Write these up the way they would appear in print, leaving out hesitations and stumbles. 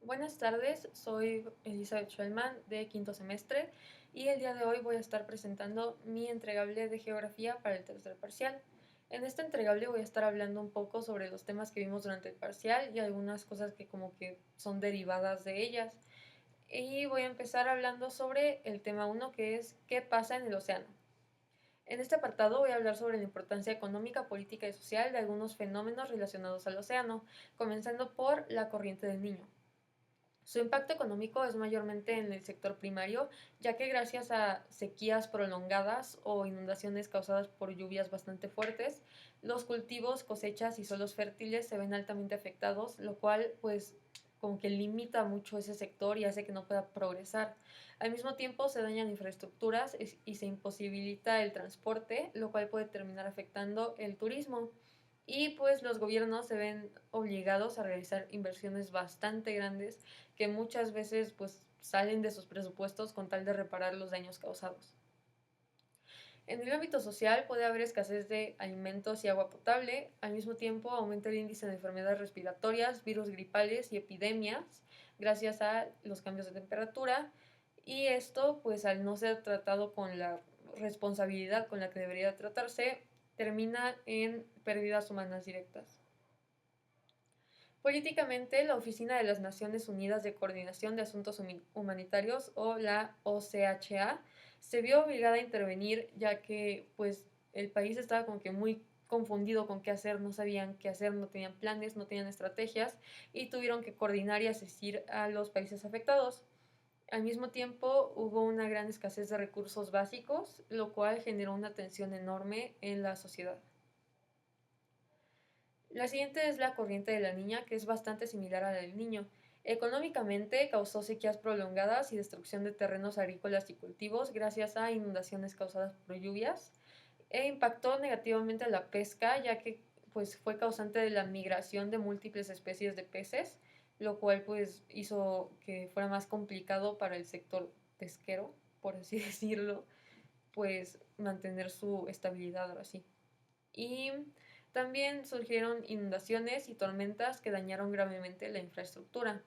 Buenas tardes, soy Elizabeth Schwellman de quinto semestre y el día de hoy voy a estar presentando mi entregable de geografía para el tercer parcial. En este entregable voy a estar hablando un poco sobre los temas que vimos durante el parcial y algunas cosas que como que son derivadas de ellas. Y voy a empezar hablando sobre el tema uno, que es ¿qué pasa en el océano? En este apartado voy a hablar sobre la importancia económica, política y social de algunos fenómenos relacionados al océano, comenzando por la corriente del Niño. Su impacto económico es mayormente en el sector primario, ya que gracias a sequías prolongadas o inundaciones causadas por lluvias bastante fuertes, los cultivos, cosechas y suelos fértiles se ven altamente afectados, lo cual pues como que limita mucho ese sector y hace que no pueda progresar. Al mismo tiempo se dañan infraestructuras y se imposibilita el transporte, lo cual puede terminar afectando el turismo. Y pues los gobiernos se ven obligados a realizar inversiones bastante grandes que muchas veces pues salen de sus presupuestos con tal de reparar los daños causados. En el ámbito social puede haber escasez de alimentos y agua potable, al mismo tiempo aumenta el índice de enfermedades respiratorias, virus gripales y epidemias gracias a los cambios de temperatura, y esto pues al no ser tratado con la responsabilidad con la que debería tratarse, termina en pérdidas humanas directas. Políticamente, la Oficina de las Naciones Unidas de Coordinación de Asuntos Humanitarios, o la OCHA, se vio obligada a intervenir ya que pues el país estaba como que muy confundido con qué hacer, no sabían qué hacer, no tenían planes, no tenían estrategias y tuvieron que coordinar y asistir a los países afectados. Al mismo tiempo, hubo una gran escasez de recursos básicos, lo cual generó una tensión enorme en la sociedad. La siguiente es la corriente de la niña, que es bastante similar a la del niño. Económicamente causó sequías prolongadas y destrucción de terrenos agrícolas y cultivos gracias a inundaciones causadas por lluvias, e impactó negativamente a la pesca, ya que pues, fue causante de la migración de múltiples especies de peces, lo cual pues, hizo que fuera más complicado para el sector pesquero, por así decirlo, pues mantener su estabilidad ahora sí. Y también surgieron inundaciones y tormentas que dañaron gravemente la infraestructura.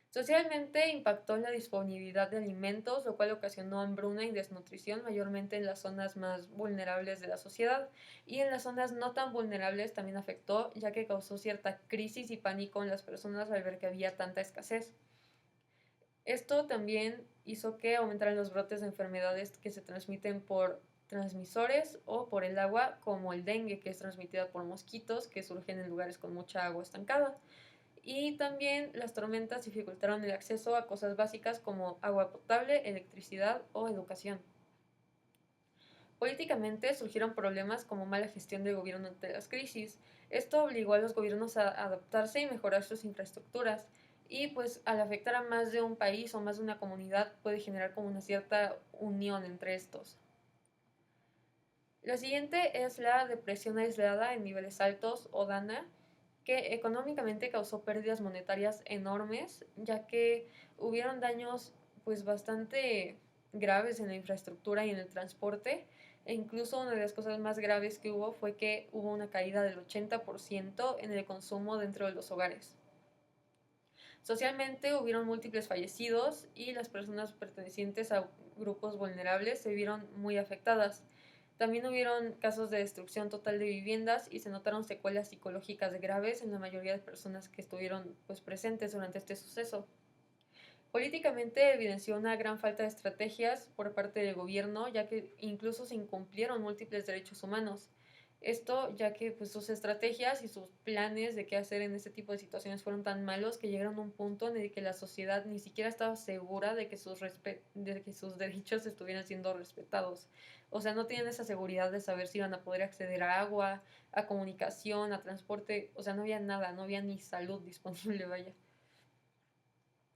Socialmente impactó en la disponibilidad de alimentos, lo cual ocasionó hambruna y desnutrición mayormente en las zonas más vulnerables de la sociedad, y en las zonas no tan vulnerables también afectó, ya que causó cierta crisis y pánico en las personas al ver que había tanta escasez. Esto también hizo que aumentaran los brotes de enfermedades que se transmiten por transmisores o por el agua, como el dengue, que es transmitida por mosquitos que surgen en lugares con mucha agua estancada. Y también las tormentas dificultaron el acceso a cosas básicas como agua potable, electricidad o educación. Políticamente surgieron problemas como mala gestión del gobierno ante las crisis. Esto obligó a los gobiernos a adaptarse y mejorar sus infraestructuras. Y pues al afectar a más de un país o más de una comunidad puede generar como una cierta unión entre estos. La siguiente es la depresión aislada en niveles altos o DANA, que económicamente causó pérdidas monetarias enormes, ya que hubieron daños pues bastante graves en la infraestructura y en el transporte, e incluso una de las cosas más graves que hubo fue que hubo una caída del 80% en el consumo dentro de los hogares. Socialmente hubieron múltiples fallecidos y las personas pertenecientes a grupos vulnerables se vieron muy afectadas. También hubieron casos de destrucción total de viviendas y se notaron secuelas psicológicas graves en la mayoría de personas que estuvieron pues, presentes durante este suceso. Políticamente evidenció una gran falta de estrategias por parte del gobierno, ya que incluso se incumplieron múltiples derechos humanos. Esto ya que pues, sus estrategias y sus planes de qué hacer en este tipo de situaciones fueron tan malos que llegaron a un punto en el que la sociedad ni siquiera estaba segura de que sus derechos estuvieran siendo respetados. O sea, no tenían esa seguridad de saber si iban a poder acceder a agua, a comunicación, a transporte. O sea, no había nada, no había ni salud disponible, vaya.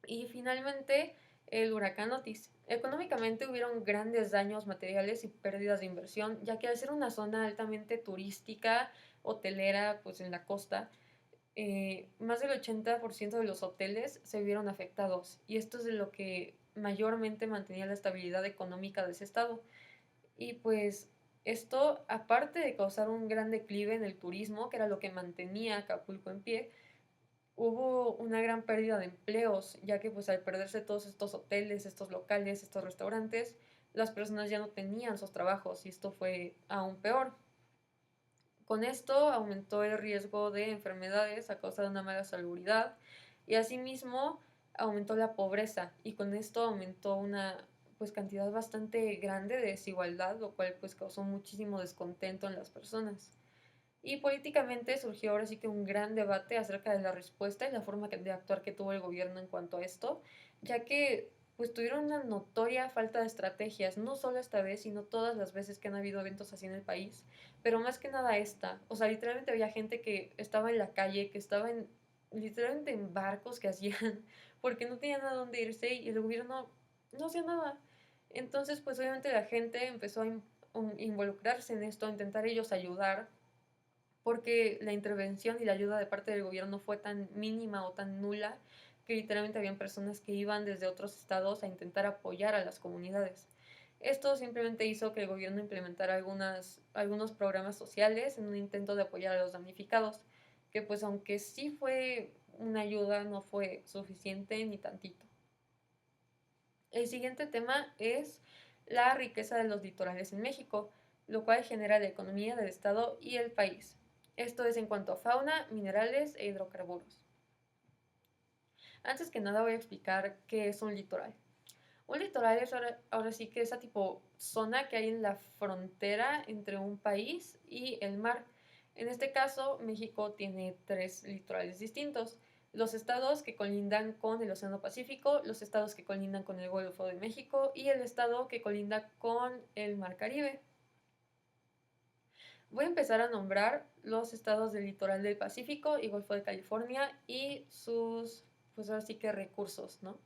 Y finalmente, el huracán Otis. Económicamente hubieron grandes daños materiales y pérdidas de inversión, ya que al ser una zona altamente turística, hotelera, pues en la costa, más del 80% de los hoteles se vieron afectados. Y esto es de lo que mayormente mantenía la estabilidad económica de ese estado. Y pues esto, aparte de causar un gran declive en el turismo, que era lo que mantenía Acapulco en pie, hubo una gran pérdida de empleos, ya que pues al perderse todos estos hoteles, estos locales, estos restaurantes, las personas ya no tenían sus trabajos y esto fue aún peor. Con esto aumentó el riesgo de enfermedades a causa de una mala salubridad y asimismo aumentó la pobreza y con esto aumentó una pues cantidad bastante grande de desigualdad, lo cual pues causó muchísimo descontento en las personas. Y políticamente surgió ahora sí que un gran debate acerca de la respuesta y la forma de actuar que tuvo el gobierno en cuanto a esto, ya que pues tuvieron una notoria falta de estrategias, no solo esta vez, sino todas las veces que han habido eventos así en el país, pero más que nada esta, o sea, literalmente había gente que estaba en la calle, que estaba literalmente en barcos que hacían, porque no tenían a dónde irse y el gobierno no hacía nada. Entonces, pues obviamente la gente empezó a involucrarse en esto, a intentar ellos ayudar, porque la intervención y la ayuda de parte del gobierno fue tan mínima o tan nula que literalmente habían personas que iban desde otros estados a intentar apoyar a las comunidades. Esto simplemente hizo que el gobierno implementara algunos programas sociales en un intento de apoyar a los damnificados, que pues aunque sí fue una ayuda, no fue suficiente ni tantito. El siguiente tema es la riqueza de los litorales en México, lo cual genera la economía del estado y el país. Esto es en cuanto a fauna, minerales e hidrocarburos. Antes que nada voy a explicar qué es un litoral. Un litoral es ahora sí que esa tipo zona que hay en la frontera entre un país y el mar. En este caso, México tiene tres litorales distintos. Los estados que colindan con el Océano Pacífico, los estados que colindan con el Golfo de México y el estado que colinda con el Mar Caribe. Voy a empezar a nombrar los estados del litoral del Pacífico y Golfo de California y sus, pues ahora sí que recursos, ¿no?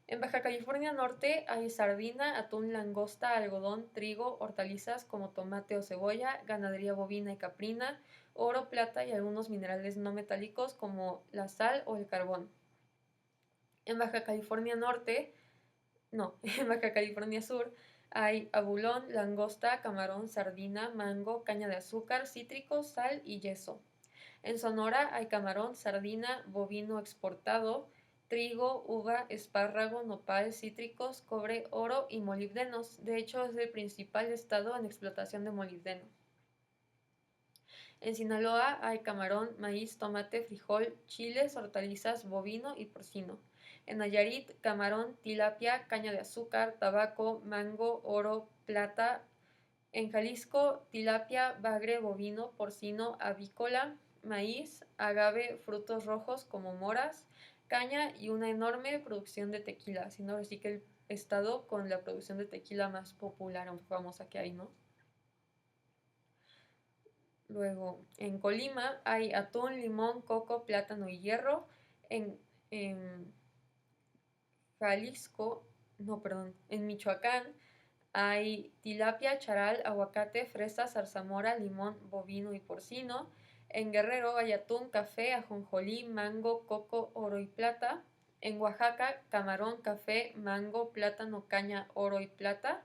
En Baja California Norte hay sardina, atún, langosta, algodón, trigo, hortalizas como tomate o cebolla, ganadería bovina y caprina, oro, plata y algunos minerales no metálicos como la sal o el carbón. En Baja California Norte, no, en Baja California Sur hay abulón, langosta, camarón, sardina, mango, caña de azúcar, cítricos, sal y yeso. En Sonora hay camarón, sardina, bovino exportado, trigo, uva, espárrago, nopal, cítricos, cobre, oro y molibdenos. De hecho, es el principal estado en explotación de molibdeno. En Sinaloa hay camarón, maíz, tomate, frijol, chiles, hortalizas, bovino y porcino. En Nayarit, camarón, tilapia, caña de azúcar, tabaco, mango, oro, plata. En Jalisco, tilapia, bagre, bovino, porcino, avícola, maíz, agave, frutos rojos como moras, caña y una enorme producción de tequila, siendo así que el estado con la producción de tequila más popular o famosa que hay, ¿no? Luego, en Colima hay atún, limón, coco, plátano y hierro. En, en Jalisco, no, perdón, en Michoacán hay tilapia, charal, aguacate, fresa, zarzamora, limón, bovino y porcino. En Guerrero hay atún, café, ajonjolí, mango, coco, oro y plata. En Oaxaca, camarón, café, mango, plátano, caña, oro y plata.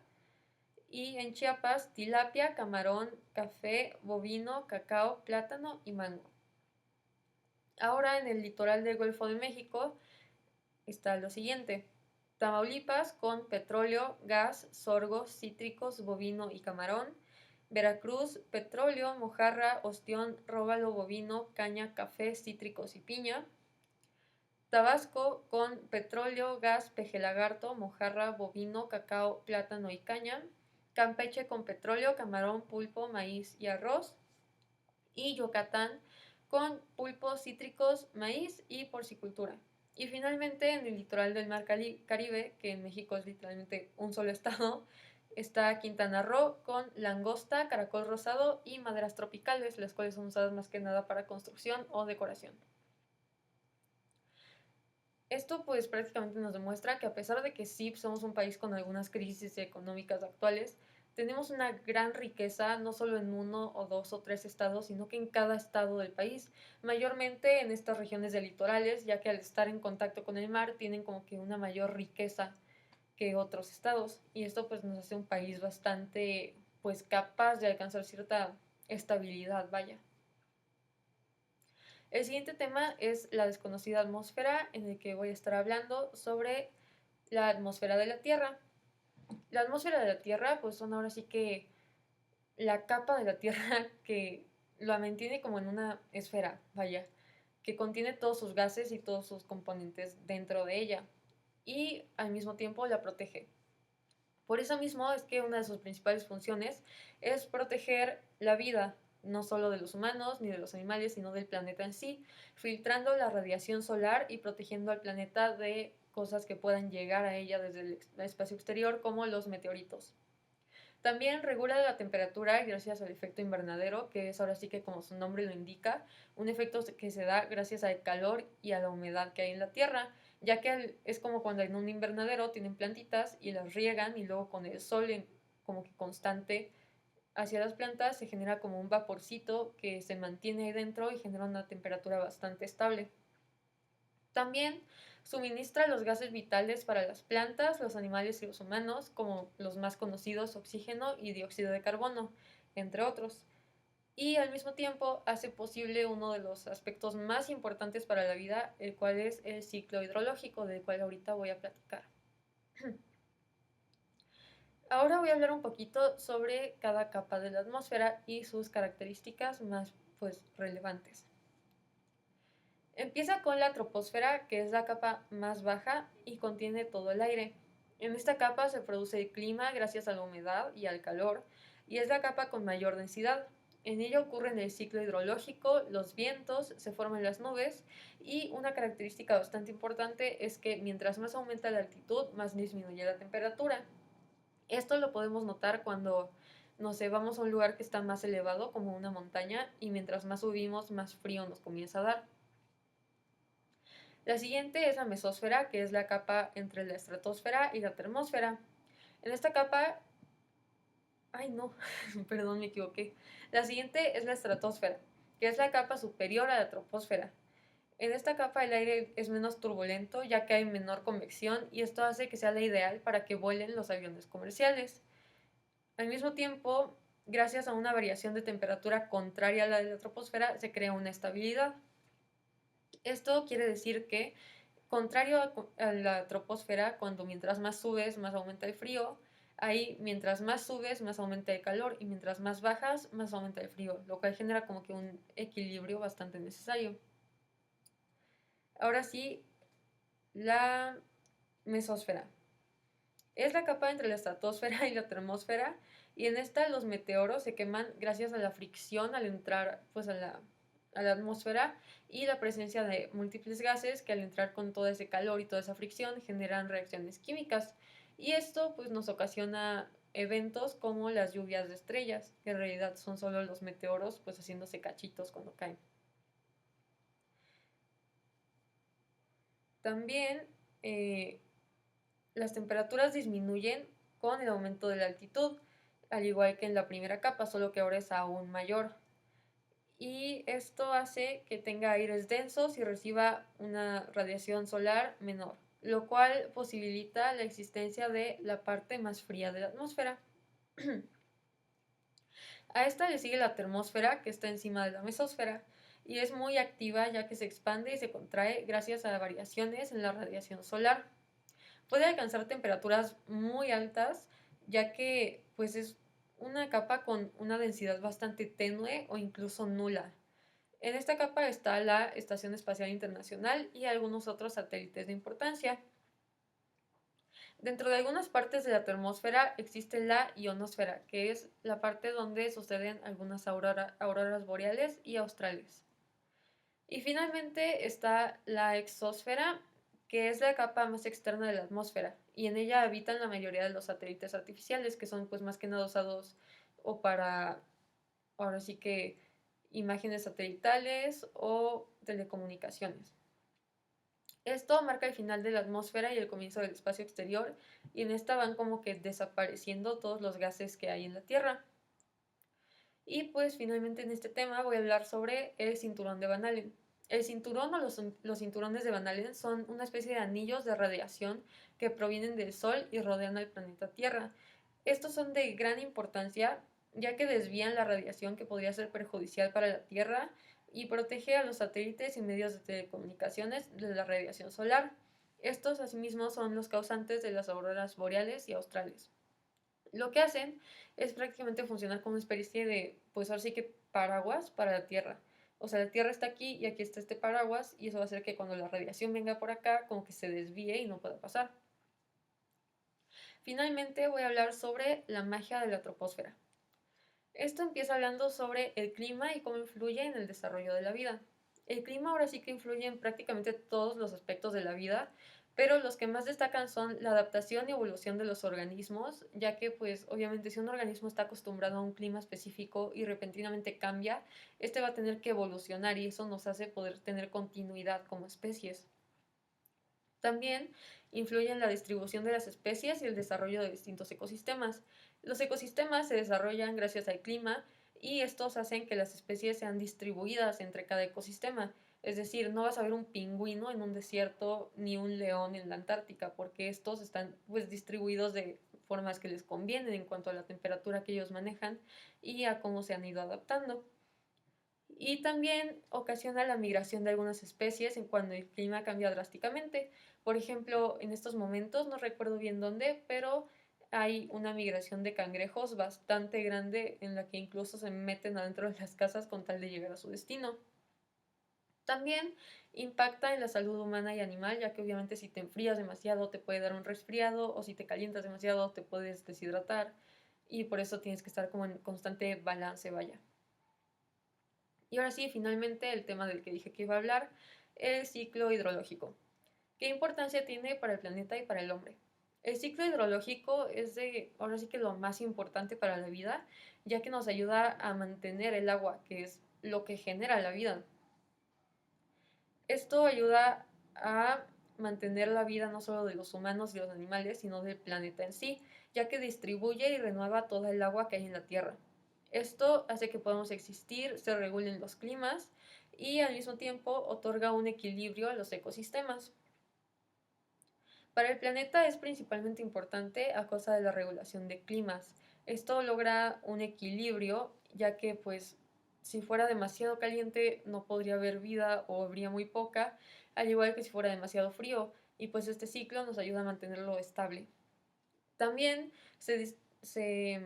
Y en Chiapas, tilapia, camarón, café, bovino, cacao, plátano y mango. Ahora en el litoral del Golfo de México está lo siguiente. Tamaulipas con petróleo, gas, sorgo, cítricos, bovino y camarón. Veracruz, petróleo, mojarra, ostión, róbalo, bovino, caña, café, cítricos y piña. Tabasco con petróleo, gas, peje lagarto, mojarra, bovino, cacao, plátano y caña. Campeche con petróleo, camarón, pulpo, maíz y arroz. Y Yucatán con pulpo, cítricos, maíz y porcicultura. Y finalmente en el litoral del Mar Caribe, que en México es literalmente un solo estado, está Quintana Roo con langosta, caracol rosado y maderas tropicales, las cuales son usadas más que nada para construcción o decoración. Esto pues prácticamente nos demuestra que a pesar de que sí somos un país con algunas crisis económicas actuales, tenemos una gran riqueza no solo en uno o dos o tres estados, sino que en cada estado del país, mayormente en estas regiones de litorales, ya que al estar en contacto con el mar tienen como que una mayor riqueza que otros estados y esto pues nos hace un país bastante pues capaz de alcanzar cierta estabilidad, vaya. El siguiente tema es la desconocida atmósfera, en el que voy a estar hablando sobre la atmósfera de la Tierra. La atmósfera de la Tierra, pues son ahora sí que la capa de la Tierra que la mantiene como en una esfera, vaya, que contiene todos sus gases y todos sus componentes dentro de ella y al mismo tiempo la protege. Por eso mismo es que una de sus principales funciones es proteger la vida, no solo de los humanos ni de los animales, sino del planeta en sí, filtrando la radiación solar y protegiendo al planeta de cosas que puedan llegar a ella desde el espacio exterior, como los meteoritos. También regula la temperatura gracias al efecto invernadero, que es ahora sí que como su nombre lo indica, un efecto que se da gracias al calor y a la humedad que hay en la Tierra, ya que es como cuando en un invernadero tienen plantitas y las riegan y luego con el sol como que constante hacia las plantas se genera como un vaporcito que se mantiene ahí dentro y genera una temperatura bastante estable. También suministra los gases vitales para las plantas, los animales y los humanos, como los más conocidos oxígeno y dióxido de carbono, entre otros. Y al mismo tiempo hace posible uno de los aspectos más importantes para la vida, el cual es el ciclo hidrológico, del cual ahorita voy a platicar. Ahora voy a hablar un poquito sobre cada capa de la atmósfera y sus características más relevantes. Empieza con la troposfera, que es la capa más baja y contiene todo el aire. En esta capa se produce el clima gracias a la humedad y al calor, y es la capa con mayor densidad. En ella ocurre el ciclo hidrológico, los vientos, se forman las nubes, y una característica bastante importante es que mientras más aumenta la altitud, más disminuye la temperatura. Esto lo podemos notar cuando, no sé, vamos a un lugar que está más elevado, como una montaña, y mientras más subimos, más frío nos comienza a dar. La siguiente es la mesósfera, que es la capa entre la estratosfera y la termósfera. En esta capa... Ay, no, perdón, me equivoqué. La siguiente es la estratosfera, que es la capa superior a la troposfera. En esta capa el aire es menos turbulento ya que hay menor convección y esto hace que sea la ideal para que vuelen los aviones comerciales. Al mismo tiempo, gracias a una variación de temperatura contraria a la de la troposfera, se crea una estabilidad. Esto quiere decir que contrario a la troposfera, cuando mientras más subes, más aumenta el frío, ahí mientras más subes, más aumenta el calor y mientras más bajas, más aumenta el frío, lo cual genera como que un equilibrio bastante necesario. Ahora sí, la mesósfera. Es la capa entre la estratosfera y la termósfera y en esta los meteoros se queman gracias a la fricción al entrar a la atmósfera y la presencia de múltiples gases que al entrar con todo ese calor y toda esa fricción generan reacciones químicas y esto pues nos ocasiona eventos como las lluvias de estrellas, que en realidad son solo los meteoros pues haciéndose cachitos cuando caen. También las temperaturas disminuyen con el aumento de la altitud, al igual que en la primera capa, solo que ahora es aún mayor. Y esto hace que tenga aires densos y reciba una radiación solar menor, lo cual posibilita la existencia de la parte más fría de la atmósfera. A esta le sigue la termósfera, que está encima de la mesósfera, y es muy activa ya que se expande y se contrae gracias a variaciones en la radiación solar. Puede alcanzar temperaturas muy altas, ya que pues es una capa con una densidad bastante tenue o incluso nula. En esta capa está la Estación Espacial Internacional y algunos otros satélites de importancia. Dentro de algunas partes de la termósfera existe la ionosfera, que es la parte donde suceden algunas auroras boreales y australes. Y finalmente está la exósfera, que es la capa más externa de la atmósfera, y en ella habitan la mayoría de los satélites artificiales, que son pues más que nada usados o para, ahora sí que, imágenes satelitales o telecomunicaciones. Esto marca el final de la atmósfera y el comienzo del espacio exterior, y en esta van como que desapareciendo todos los gases que hay en la Tierra. Y pues finalmente en este tema voy a hablar sobre el cinturón de Van Allen. El cinturón o los cinturones de Van Allen son una especie de anillos de radiación que provienen del Sol y rodean al planeta Tierra. Estos son de gran importancia ya que desvían la radiación que podría ser perjudicial para la Tierra y protege a los satélites y medios de telecomunicaciones de la radiación solar. Estos asimismo son los causantes de las auroras boreales y australes. Lo que hacen es prácticamente funcionar como una especie de, pues ahora sí que paraguas para la Tierra. O sea, la Tierra está aquí y aquí está este paraguas y eso va a hacer que cuando la radiación venga por acá, como que se desvíe y no pueda pasar. Finalmente voy a hablar sobre la magia de la troposfera. Esto empieza hablando sobre el clima y cómo influye en el desarrollo de la vida. El clima ahora sí que influye en prácticamente todos los aspectos de la vida, pero los que más destacan son la adaptación y evolución de los organismos, ya que pues obviamente si un organismo está acostumbrado a un clima específico y repentinamente cambia, este va a tener que evolucionar y eso nos hace poder tener continuidad como especies. También influye en la distribución de las especies y el desarrollo de distintos ecosistemas. Los ecosistemas se desarrollan gracias al clima y estos hacen que las especies sean distribuidas entre cada ecosistema. Es decir, no vas a ver un pingüino en un desierto ni un león en la Antártica, porque estos están pues distribuidos de formas que les convienen en cuanto a la temperatura que ellos manejan y a cómo se han ido adaptando. Y también ocasiona la migración de algunas especies en cuando el clima cambia drásticamente. Por ejemplo, en estos momentos, no recuerdo bien dónde, pero hay una migración de cangrejos bastante grande en la que incluso se meten adentro de las casas con tal de llegar a su destino. También impacta en la salud humana y animal, ya que obviamente si te enfrías demasiado te puede dar un resfriado o si te calientas demasiado te puedes deshidratar y por eso tienes que estar como en constante balance, vaya. Y ahora sí, finalmente el tema del que dije que iba a hablar, el ciclo hidrológico. ¿Qué importancia tiene para el planeta y para el hombre? El ciclo hidrológico es ahora sí que lo más importante para la vida, ya que nos ayuda a mantener el agua, que es lo que genera la vida. Esto ayuda a mantener la vida no solo de los humanos y los animales, sino del planeta en sí, ya que distribuye y renueva toda el agua que hay en la Tierra. Esto hace que podamos existir, se regulen los climas y al mismo tiempo otorga un equilibrio a los ecosistemas. Para el planeta es principalmente importante a causa de la regulación de climas. Esto logra un equilibrio, ya que pues si fuera demasiado caliente no podría haber vida o habría muy poca, al igual que si fuera demasiado frío, y pues este ciclo nos ayuda a mantenerlo estable. También se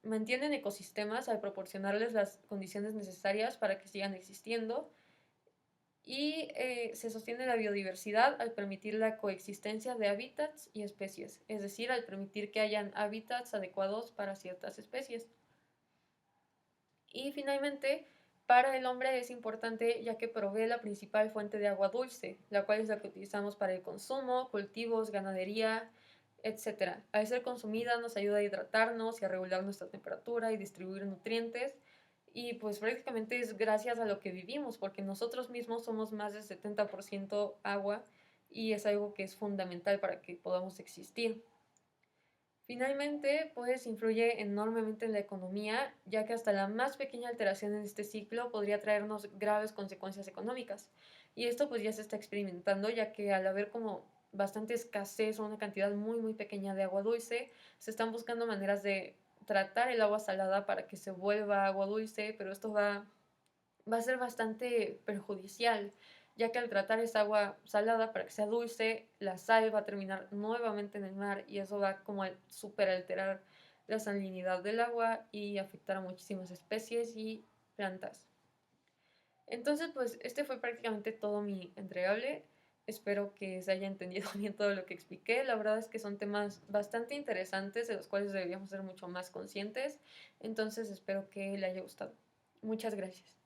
mantienen ecosistemas al proporcionarles las condiciones necesarias para que sigan existiendo y se sostiene la biodiversidad al permitir la coexistencia de hábitats y especies, es decir, al permitir que hayan hábitats adecuados para ciertas especies. Y finalmente, para el hombre es importante ya que provee la principal fuente de agua dulce, la cual es la que utilizamos para el consumo, cultivos, ganadería, etc. Al ser consumida nos ayuda a hidratarnos y a regular nuestra temperatura y distribuir nutrientes. Y pues prácticamente es gracias a lo que vivimos, porque nosotros mismos somos más del 70% agua y es algo que es fundamental para que podamos existir. Finalmente, pues influye enormemente en la economía, ya que hasta la más pequeña alteración en este ciclo podría traernos graves consecuencias económicas. Y esto pues ya se está experimentando, ya que al haber como bastante escasez o una cantidad muy pequeña de agua dulce, se están buscando maneras de tratar el agua salada para que se vuelva agua dulce, pero esto va a ser bastante perjudicial, ya que al tratar esa agua salada para que sea dulce, la sal va a terminar nuevamente en el mar y eso va como a super alterar la salinidad del agua y afectar a muchísimas especies y plantas. Entonces, pues este fue prácticamente todo mi entregable. Espero que se haya entendido bien todo lo que expliqué. La verdad es que son temas bastante interesantes de los cuales deberíamos ser mucho más conscientes. Entonces, espero que le haya gustado. Muchas gracias.